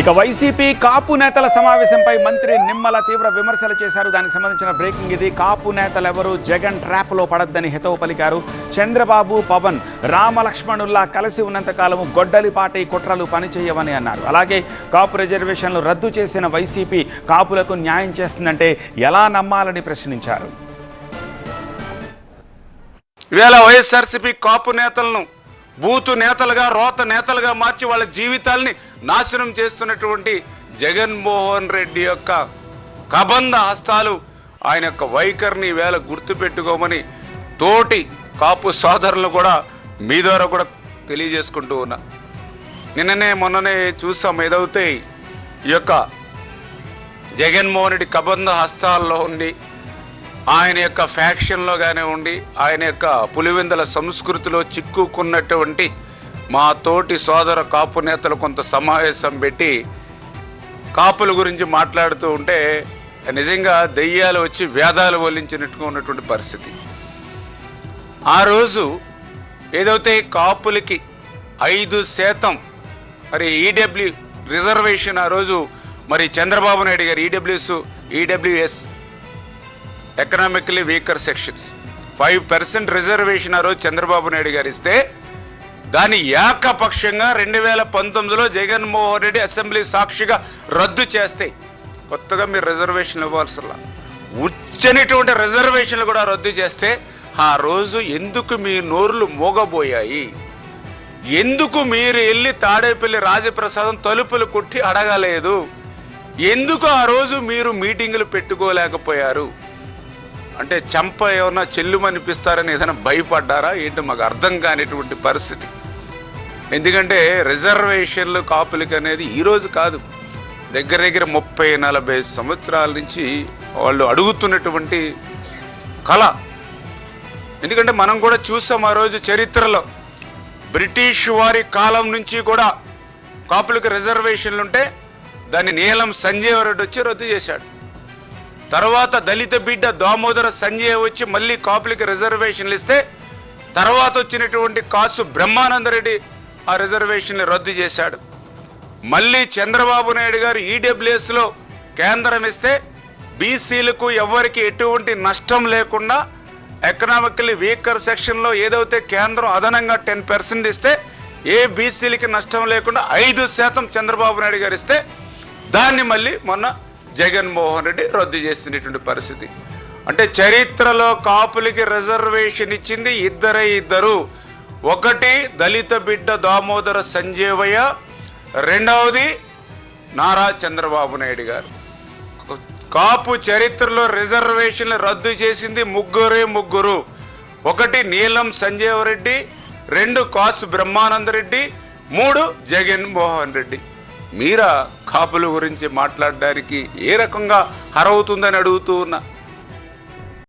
ఇక వైసీపీ కాపు నేతల సమావేశంపై మంత్రి నిమ్మల తీవ్ర విమర్శలు చేశారు. దానికి సంబంధించిన బ్రేకింగ్ ఇది. కాపు నేతలు ఎవరు జగన్ ట్రాప్లో పడద్దని హితవు పలికారు. చంద్రబాబు, పవన్ రామలక్ష్మణుల్లా కలిసి ఉన్నంతకాలం గొడ్డలిపాటి కుట్రలు పనిచేయవని అన్నారు. అలాగే కాపు రిజర్వేషన్లు రద్దు చేసిన వైసీపీ కాపులకు న్యాయం చేస్తుందంటే ఎలా నమ్మాలని ప్రశ్నించారు. ఇవాళ వైఎస్ఆర్సీపీ కాపు నేతలను బూతు నేతలుగా, రోత నేతలుగా మార్చి వాళ్ళ జీవితాల్ని నాశనం చేస్తున్నటువంటి జగన్మోహన్ రెడ్డి యొక్క కబంధ హస్తాలు, ఆయన యొక్క వైఖరిని వేళ గుర్తుపెట్టుకోమని తోటి కాపు సోదరులను కూడా మీ ద్వారా కూడా తెలియజేసుకుంటూ ఉన్నా. మొన్ననే చూసాం ఏదైతే ఈ యొక్క జగన్మోహన్ రెడ్డి కబంధ హస్తాల్లో ఉండి ఆయన యొక్క ఫ్యాక్షన్లో కానివ్వండి, ఆయన యొక్క పులివెందుల సంస్కృతిలో చిక్కుకున్నటువంటి మా తోటి సోదర కాపు నేతలు కొంత సమావేశం పెట్టి కాపుల గురించి మాట్లాడుతూ ఉంటే నిజంగా దెయ్యాలు వచ్చి వేదాలు వల్లించినట్టుగా ఉన్నటువంటి పరిస్థితి. ఆ రోజు ఏదైతే కాపులకి 5% మరి ఈడబ్ల్యూ రిజర్వేషన్ ఆ రోజు మరి చంద్రబాబు నాయుడు గారు EWS economically weaker sections 5% reservation ఆ రోజు చంద్రబాబు నాయుడు గారు ఇస్తే దాన్ని ఏకపక్షంగా 2019లో జగన్మోహన్ రెడ్డి అసెంబ్లీ సాక్షిగా రద్దు చేస్తే కొత్తగా మీరు రిజర్వేషన్లు ఇవ్వాల్సిలా ఉచ్చనిటువంటి రిజర్వేషన్లు కూడా రద్దు చేస్తే ఆ రోజు ఎందుకు మీ నోర్లు మోగబోయాయి? ఎందుకు మీరు వెళ్ళి తాడేపల్లి రాజప్రసాదం తలుపులు కొట్టి అడగలేదు? ఎందుకు ఆ రోజు మీరు మీటింగులు పెట్టుకోలేకపోయారు? అంటే చంప ఏమన్నా చెల్లుమనిపిస్తారని ఏదైనా భయపడ్డారా ఏంటి? మాకు అర్థం కానిటువంటి పరిస్థితి. ఎందుకంటే రిజర్వేషన్లు కాపులకి అనేది ఈరోజు కాదు, దగ్గర 30-40 సంవత్సరాల నుంచి వాళ్ళు అడుగుతున్నటువంటి కళ. ఎందుకంటే మనం కూడా చూసాం ఆ రోజు చరిత్రలో బ్రిటిష్ వారి కాలం నుంచి కూడా కాపులకు రిజర్వేషన్లు ఉంటే దాన్ని నీలం సంజయ్ రెడ్డి వచ్చి రద్దు చేశాడు. తర్వాత దళిత బిడ్డ దామోదర సంజయ్ వచ్చి మళ్ళీ కాపులకి రిజర్వేషన్లు ఇస్తే తర్వాత వచ్చినటువంటి కాసు బ్రహ్మానందరెడ్డి ఆ రిజర్వేషన్లు రద్దు చేశాడు. మళ్ళీ చంద్రబాబు నాయుడు గారు ఈడబ్ల్యూఎస్లో కేంద్రం ఇస్తే బీసీలకు ఎవరికి ఎటువంటి నష్టం లేకుండా ఎకనామికలీ వీకర్ సెక్షన్లో ఏదైతే కేంద్రం అదనంగా 10% ఇస్తే ఏ బీసీలకి నష్టం లేకుండా 5% చంద్రబాబు నాయుడు గారు ఇస్తే దాన్ని మళ్ళీ మొన్న జగన్మోహన్ రెడ్డి రద్దు చేసినటువంటి పరిస్థితి. అంటే చరిత్రలో కాపులకి రిజర్వేషన్ ఇచ్చింది ఇద్దరు. ఒకటి దళిత బిడ్డ దామోదర సంజీవయ్య, రెండవది నారా చంద్రబాబు నాయుడు గారు. కాపు చరిత్రలో రిజర్వేషన్లు రద్దు చేసింది ముగ్గురు. ఒకటి నీలం సంజీవ రెడ్డి, 2 కాసు బ్రహ్మానందరెడ్డి, 3 జగన్మోహన్ రెడ్డి. మీరా కాపుల గురించి మాట్లాడడానికి ఏ రకంగా హరవుతుందని అడుగుతూ ఉన్నా.